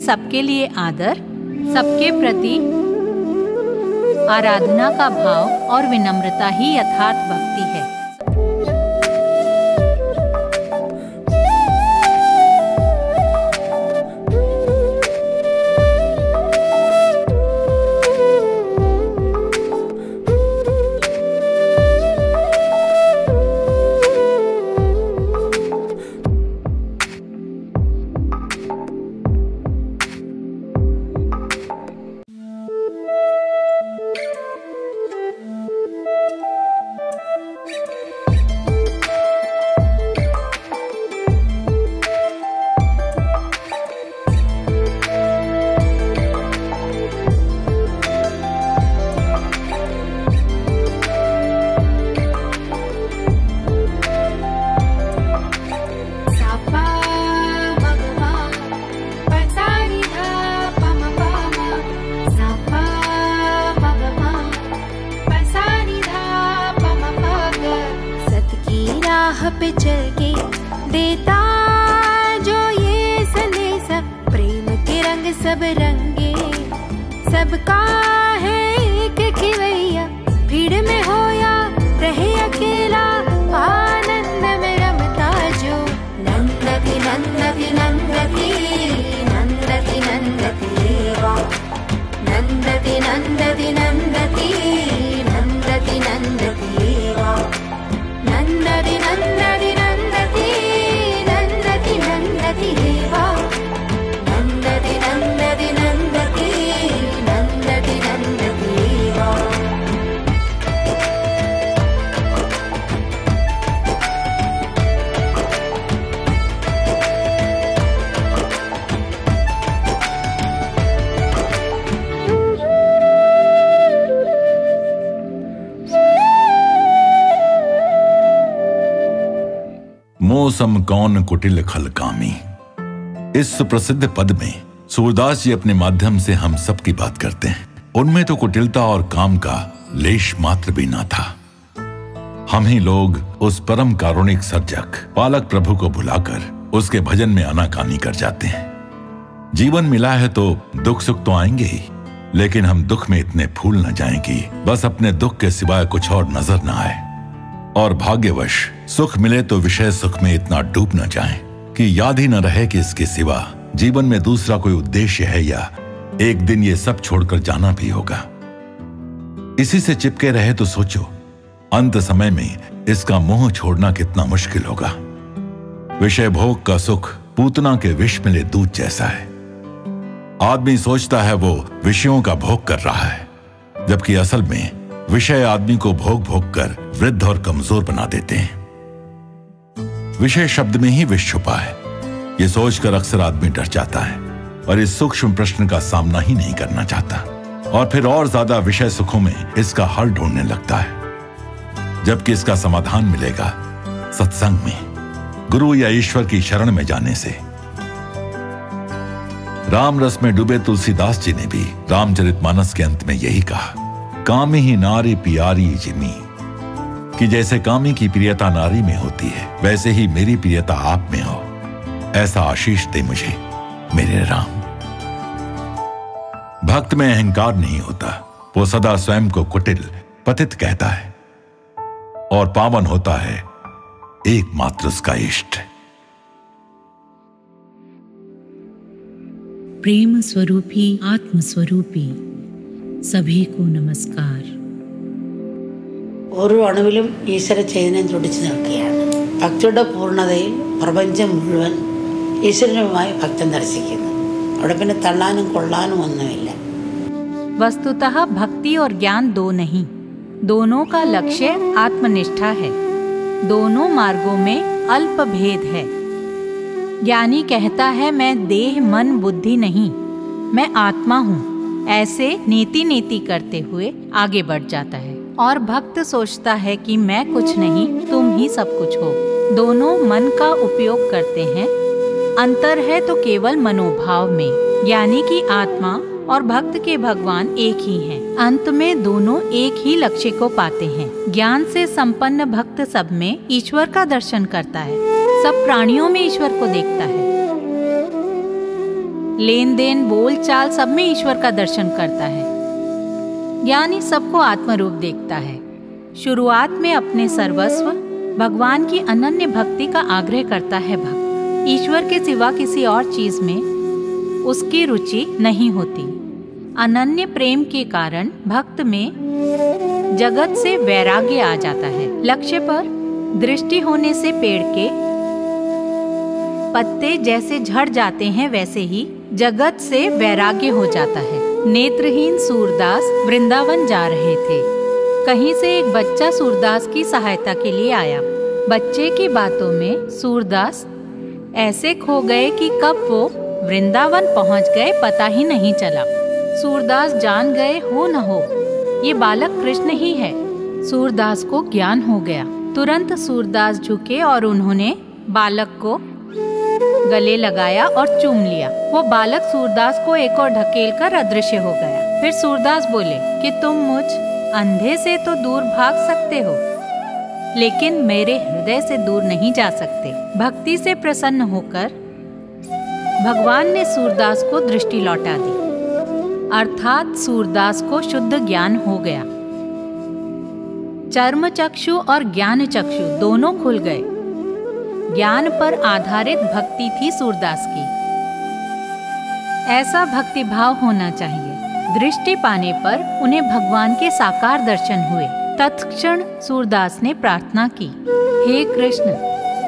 सबके लिए आदर, सबके प्रति आराधना का भाव और विनम्रता ही यथार्थ भक्ति है। पे चल के देता जो ये संदेश, प्रेम के रंग सब रंगे, सबका है एक खिवैया, भीड़ में हो या रहे अकेला, आनंद में रमता जो नंदती नंदती नंदती नंदती नंदती देवा, नंदती नंदती नंदती नंदती नंदती देवा, नंदती नंदती नंदती नंदती नंदती देवा, नंदती नंदती नंदती नंदती नंदती देवा। मौसम कौन कुटिल खल कामी, इस सुप्रसिद्ध पद में सूरदास जी अपने माध्यम से हम सब की बात करते हैं। उनमें तो कुटिलता और काम का लेश मात्र भी ना था। हम ही लोग उस परम कारुणिक सर्जक पालक प्रभु को भुलाकर उसके भजन में आनाकानी कर जाते हैं। जीवन मिला है तो दुख सुख तो आएंगे ही, लेकिन हम दुख में इतने फूल न जाएं कि बस अपने दुख के सिवाय कुछ और नजर न आए, और भाग्यवश सुख मिले तो विषय सुख में इतना डूब न जाएं कि याद ही न रहे कि इसके सिवा जीवन में दूसरा कोई उद्देश्य है या एक दिन ये सब छोड़कर जाना भी होगा। इसी से चिपके रहे तो सोचो अंत समय में इसका मोह छोड़ना कितना मुश्किल होगा। विषय भोग का सुख पूतना के विष मिले दूध जैसा है। आदमी सोचता है वो विषयों का भोग कर रहा है, जबकि असल में विषय आदमी को भोग भोग कर वृद्ध और कमजोर बना देते हैं। विषय शब्द में ही विष छुपा है, ये सोचकर अक्सर आदमी डर जाता है और इस सूक्ष्म प्रश्न का सामना ही नहीं करना चाहता, और फिर और ज्यादा विषय सुखों में इसका हल ढूंढने लगता है। जबकि इसका समाधान मिलेगा सत्संग में, गुरु या ईश्वर की शरण में जाने से। राम रस में डूबे तुलसीदास जी ने भी रामचरितमानस के अंत में यही कहा, कामी ही नारी प्यारी जिमी, कि जैसे कामी की प्रियता नारी में होती है वैसे ही मेरी प्रियता आप में हो, ऐसा आशीष दे मुझे मेरे राम। भक्त में अहंकार नहीं होता, वो सदा स्वयं को कुटिल पतित कहता है, और पावन होता है एकमात्र उसका इष्ट। प्रेम स्वरूपी आत्मस्वरूपी सभी को नमस्कार। ഒരു അണുവിലും ഈശ്വര ചൈതന്യം തുടിച്ചു നിൽക്കുകയാണ്. ഭക്തിയുടെ പൂർണ്ണതയിൽ പ്രപഞ്ചം മുഴുവൻ ഈശ്വരനുമായി ഭക്തൻ ദർശിക്കുന്നു. അവിടെ പിന്നെ തള്ളാനും കൊള്ളാനും ഒന്നുമില്ല. वस्तुतः भक्ति और ज्ञान दो नहीं, दोनों का लक्ष्य आत्मनिष्ठा है। दोनों मार्गों में अल्प भेद है। ज्ञानी कहता है मैं देह मन बुद्धि नहीं, मैं आत्मा हूँ, ऐसे नीति नीति करते हुए आगे बढ़ जाता है। और भक्त सोचता है कि मैं कुछ नहीं, तुम ही सब कुछ हो। दोनों मन का उपयोग करते हैं, अंतर है तो केवल मनोभाव में। ज्ञानी की आत्मा और भक्त के भगवान एक ही हैं। अंत में दोनों एक ही लक्ष्य को पाते हैं। ज्ञान से संपन्न भक्त सब में ईश्वर का दर्शन करता है, सब प्राणियों में ईश्वर को देखता है। लेन देन, बोल चाल सब में ईश्वर का दर्शन करता है। ज्ञानी सबको आत्मरूप देखता है। शुरुआत में अपने सर्वस्व भगवान की अनन्य भक्ति का आग्रह करता है। भक्त ईश्वर के सिवा किसी और चीज में उसकी रुचि नहीं होती। अनन्य प्रेम के कारण भक्त में जगत से वैराग्य आ जाता है। लक्ष्य पर दृष्टि होने से पेड़ के पत्ते जैसे झड़ जाते हैं, वैसे ही जगत से वैराग्य हो जाता है। नेत्रहीन सूरदास वृंदावन जा रहे थे। कहीं से एक बच्चा सूरदास की सहायता के लिए आया। बच्चे की बातों में सूरदास ऐसे खो गए कि कब वो वृंदावन पहुंच गए पता ही नहीं चला। सूरदास जान गए हो न हो ये बालक कृष्ण ही है। सूरदास को ज्ञान हो गया। तुरंत सूरदास झुके और उन्होंने बालक को गले लगाया और चूम लिया। वो बालक सूरदास को एक और ढकेल कर अदृश्य हो गया। फिर सूरदास बोले कि तुम मुझ अंधे से तो दूर भाग सकते हो, लेकिन मेरे हृदय से दूर नहीं जा सकते। भक्ति से प्रसन्न होकर भगवान ने सूरदास को दृष्टि लौटा दी, अर्थात सूरदास को शुद्ध ज्ञान हो गया। चर्म चक्षु और ज्ञान चक्षु दोनों खुल गए। ज्ञान पर आधारित भक्ति थी सूरदास की। ऐसा भक्ति भाव होना चाहिए। दृष्टि पाने पर उन्हें भगवान के साकार दर्शन हुए। तत्क्षण सूरदास ने प्रार्थना की, हे कृष्ण,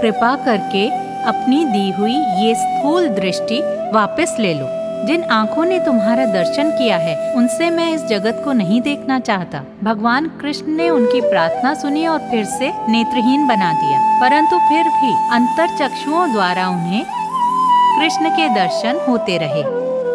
कृपा करके अपनी दी हुई ये स्थूल दृष्टि वापस ले लो। जिन आँखों ने तुम्हारा दर्शन किया है उनसे मैं इस जगत को नहीं देखना चाहता। भगवान कृष्ण ने उनकी प्रार्थना सुनी और फिर से नेत्रहीन बना दिया, परंतु फिर भी अंतर चक्षुओं द्वारा उन्हें कृष्ण के दर्शन होते रहे।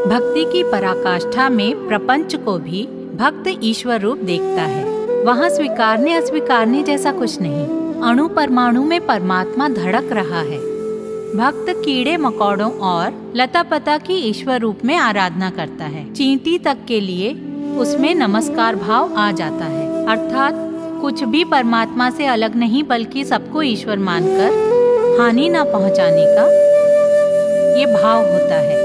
भक्ति की पराकाष्ठा में प्रपंच को भी भक्त ईश्वर रूप देखता है। वहाँ स्वीकारने अस्वीकारने जैसा कुछ नहीं। अणु परमाणु में परमात्मा धड़क रहा है। भक्त कीड़े मकोड़ों और लता पता की ईश्वर रूप में आराधना करता है। चींटी तक के लिए उसमें नमस्कार भाव आ जाता है, अर्थात कुछ भी परमात्मा से अलग नहीं बल्कि सबको ईश्वर मानकर हानि न पहुंचाने का ये भाव होता है।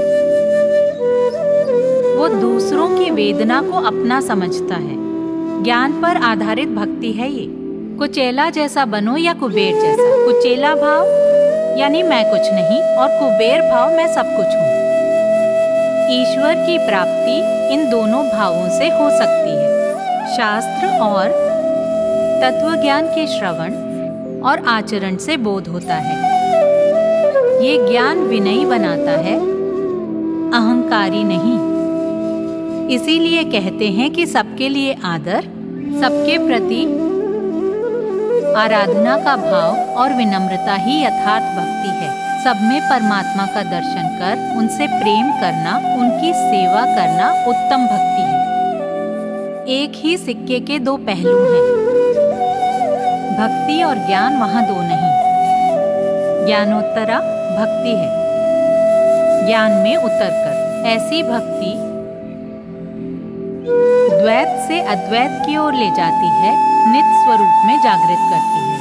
वो दूसरों की वेदना को अपना समझता है। ज्ञान पर आधारित भक्ति है ये। कुचेला जैसा बनो या कुबेर जैसा। कुचेला भाव यानी मैं कुछ नहीं और कुबेर भाव मैं सब कुछ हूँ। ईश्वर की प्राप्ति इन दोनों भावों से हो सकती है। शास्त्र और तत्वज्ञान के श्रवण और आचरण से बोध होता है। ये ज्ञान विनयी बनाता है, अहंकारी नहीं। इसीलिए कहते हैं कि सबके लिए आदर, सबके प्रति आराधना का भाव और विनम्रता ही यथार्थ भक्ति है। सब में परमात्मा का दर्शन कर उनसे प्रेम करना, उनकी सेवा करना उत्तम भक्ति है। एक ही सिक्के के दो पहलू हैं। भक्ति और ज्ञान वहाँ दो नहीं। ज्ञानोत्तरा भक्ति है, ज्ञान में उतरकर। ऐसी भक्ति द्वैत से अद्वैत की ओर ले जाती है, नित स्वरूप में जागृत करती है।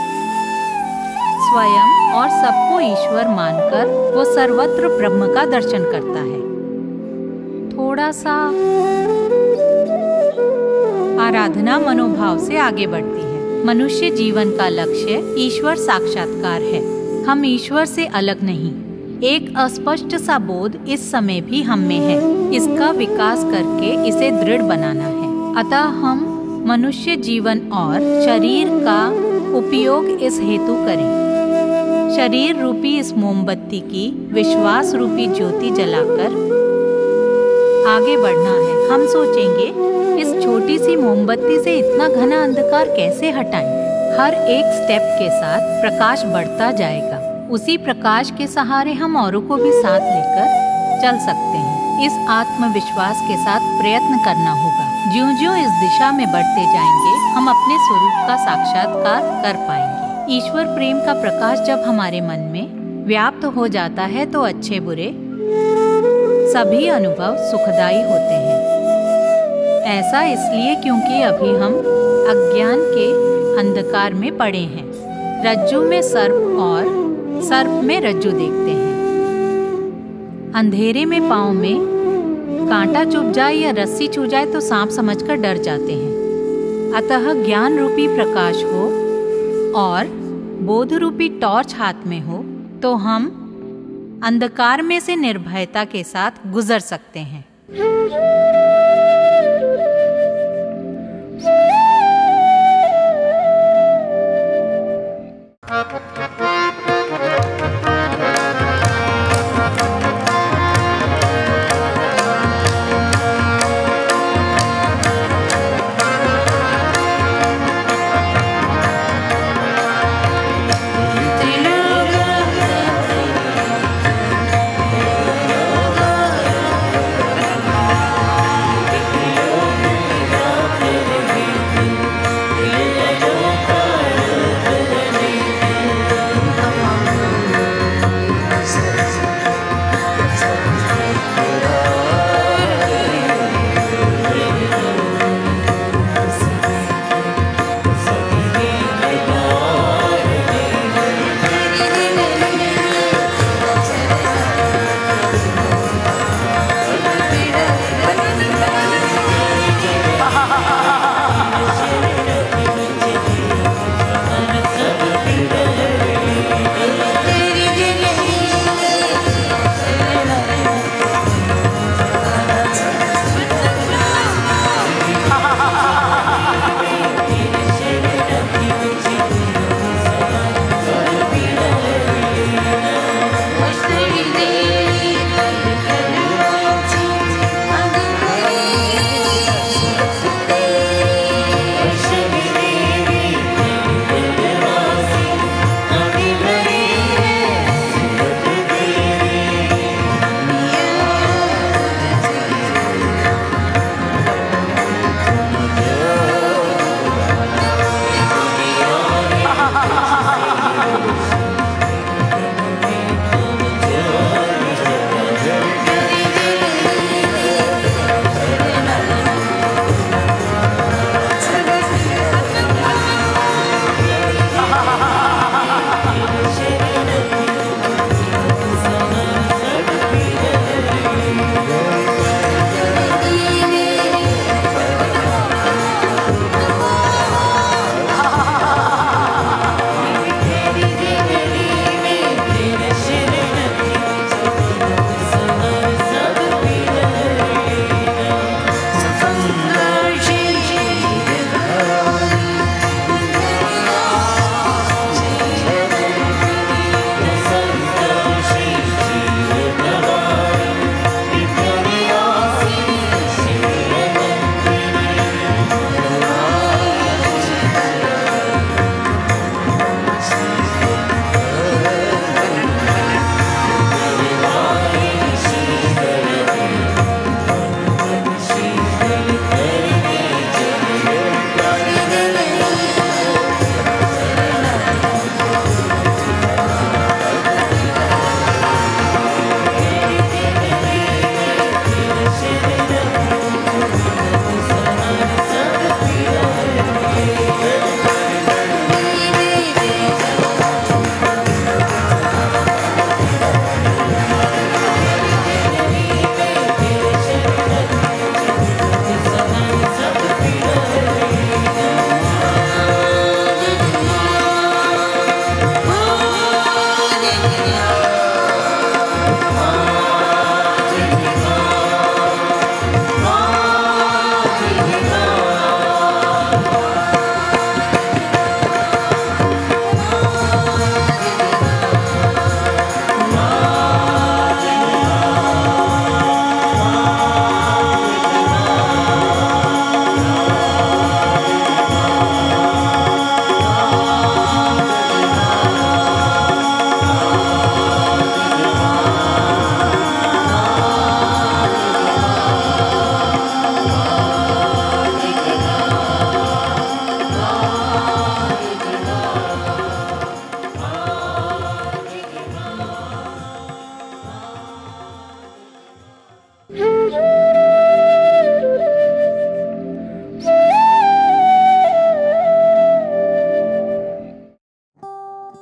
स्वयं और सबको ईश्वर मानकर वो सर्वत्र ब्रह्म का दर्शन करता है। थोड़ा सा आराधना मनोभाव से आगे बढ़ती है। मनुष्य जीवन का लक्ष्य ईश्वर साक्षात्कार है। हम ईश्वर से अलग नहीं। एक अस्पष्ट सा बोध इस समय भी हम में है। इसका विकास करके इसे दृढ़ बनाना है। अतः हम मनुष्य जीवन और शरीर का उपयोग इस हेतु करें। शरीर रूपी इस मोमबत्ती की विश्वास रूपी ज्योति जलाकर आगे बढ़ना है। हम सोचेंगे इस छोटी सी मोमबत्ती से इतना घना अंधकार कैसे हटाएं? हर एक स्टेप के साथ प्रकाश बढ़ता जाएगा। उसी प्रकाश के सहारे हम औरों को भी साथ लेकर चल सकते हैं। इस आत्मविश्वास के साथ प्रयत्न करना होगा। ज्यों-ज्यों इस दिशा में बढ़ते जाएंगे हम अपने स्वरूप का साक्षात्कार कर पाएंगे। ईश्वर प्रेम का प्रकाश जब हमारे मन में व्याप्त हो जाता है तो अच्छे बुरे सभी अनुभव सुखदायी होते हैं। ऐसा इसलिए क्योंकि अभी हम अज्ञान के अंधकार में पड़े हैं। रज्जु में सर्प और सर्प में रज्जु देखते हैं। अंधेरे में पाँव में कांटा चुभ जाए या रस्सी छू जाए तो सांप समझकर डर जाते हैं। अतः ज्ञान रूपी प्रकाश हो और बोध रूपी टॉर्च हाथ में हो तो हम अंधकार में से निर्भयता के साथ गुजर सकते हैं।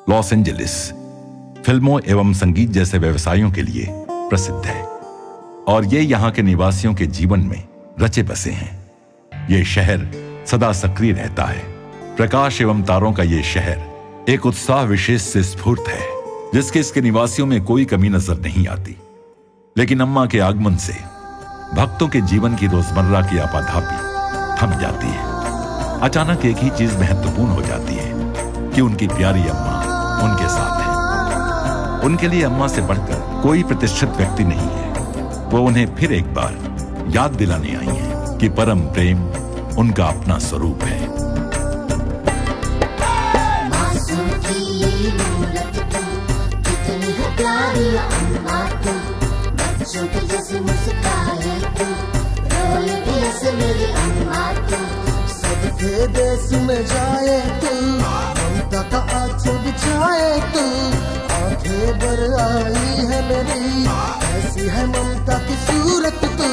लॉस एंजलिस फिल्मों एवं संगीत जैसे व्यवसायों के लिए प्रसिद्ध है और ये यहाँ के निवासियों के जीवन में रचे बसे हैं। ये शहर सदा सक्रिय रहता है। प्रकाश एवं तारों का ये शहर एक उत्साह विशेष से स्फूर्त है, जिसके इसके निवासियों में कोई कमी नजर नहीं आती। लेकिन अम्मा के आगमन से भक्तों के जीवन की रोजमर्रा की आपाधापी थम जाती है। अचानक एक ही चीज महत्वपूर्ण हो जाती है कि उनकी प्यारी अम्मा उनके साथ है। उनके लिए अम्मा से बढ़कर कोई प्रतिष्ठित व्यक्ति नहीं है। वो उन्हें फिर एक बार याद दिलाने आई हैं कि परम प्रेम उनका अपना स्वरूप है। सबके देश में जाए तू, ममता का आंचल बिछाए तू, आंखें भर आई है मेरी, ऐसी है ममता की सूरत तू।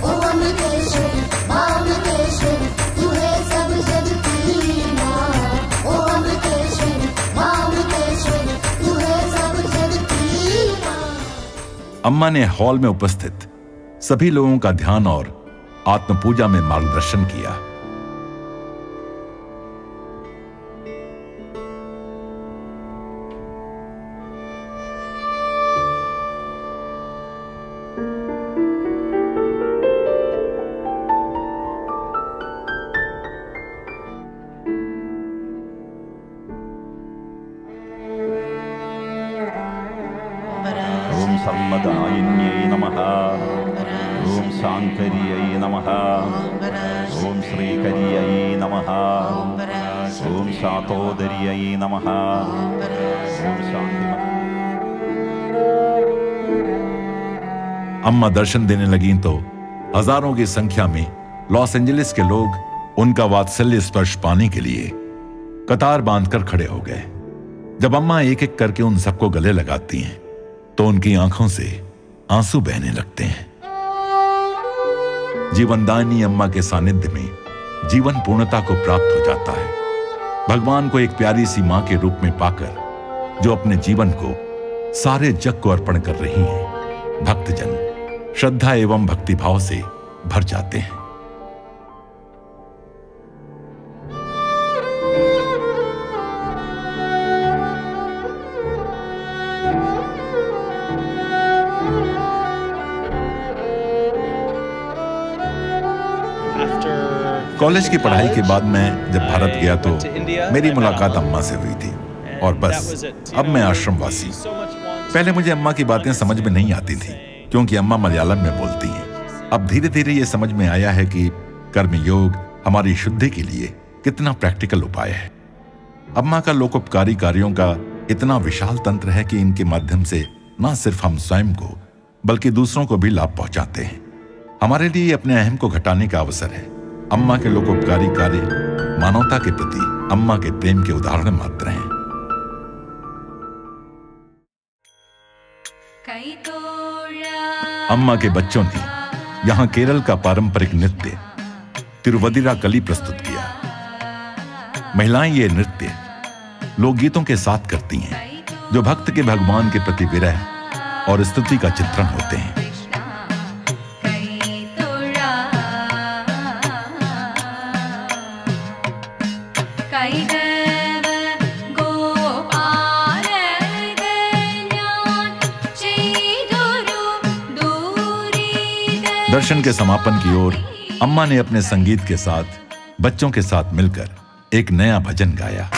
ओ अमृतेश्वरी, माँ अमृतेश्वरी, तू है सब जग की माँ। ओ अमृतेश्वरी, माँ अमृतेश्वरी, तू है सब जग की माँ। अम्मा ने हॉल में उपस्थित सभी लोगों का ध्यान और आत्म पूजा में मार्गदर्शन किया। ओम सर्वदायिन्यै नमः। ओम शांकर्यै नमः। ओम श्रीकर्यै नमः। ओम शातोदर्यै नमः। ओम शांति। अम्मा दर्शन देने लगी तो हजारों की संख्या में लॉस एंजलिस के लोग उनका वात्सल्य स्पर्श पाने के लिए कतार बांधकर खड़े हो गए। जब अम्मा एक एक करके उन सबको गले लगाती हैं तो उनकी आंखों से आंसू बहने लगते हैं। जीवनदायिनी अम्मा के सानिध्य में जीवन पूर्णता को प्राप्त हो जाता है। भगवान को एक प्यारी सी मां के रूप में पाकर जो अपने जीवन को सारे जग को अर्पण कर रही हैं, भक्तजन श्रद्धा एवं भक्तिभाव से भर जाते हैं। कॉलेज की पढ़ाई के बाद मैं जब भारत गया तो मेरी मुलाकात अम्मा से हुई थी और बस अब मैं आश्रमवासी। पहले मुझे अम्मा की बातें समझ में नहीं आती थी क्योंकि अम्मा मलयालम में बोलती हैं। अब धीरे धीरे ये समझ में आया है कि कर्मयोग हमारी शुद्धि के लिए कितना प्रैक्टिकल उपाय है। अम्मा का लोकोपकारी कार्यों का इतना विशाल तंत्र है कि इनके माध्यम से न सिर्फ हम स्वयं को बल्कि दूसरों को भी लाभ पहुंचाते हैं। हमारे लिए अपने अहम को घटाने का अवसर है। अम्मा के लोकोपकारी कार्य मानवता के प्रति अम्मा के प्रेम के उदाहरण मात्र हैं। अम्मा के बच्चों ने यहाँ केरल का पारंपरिक नृत्य तिरुवदिरा कली प्रस्तुत किया। महिलाएं ये नृत्य लोकगीतों के साथ करती हैं जो भक्त के भगवान के प्रति विरह और स्तुति का चित्रण होते हैं। दर्शन के समापन की ओर अम्मा ने अपने संगीत के साथ बच्चों के साथ मिलकर एक नया भजन गाया।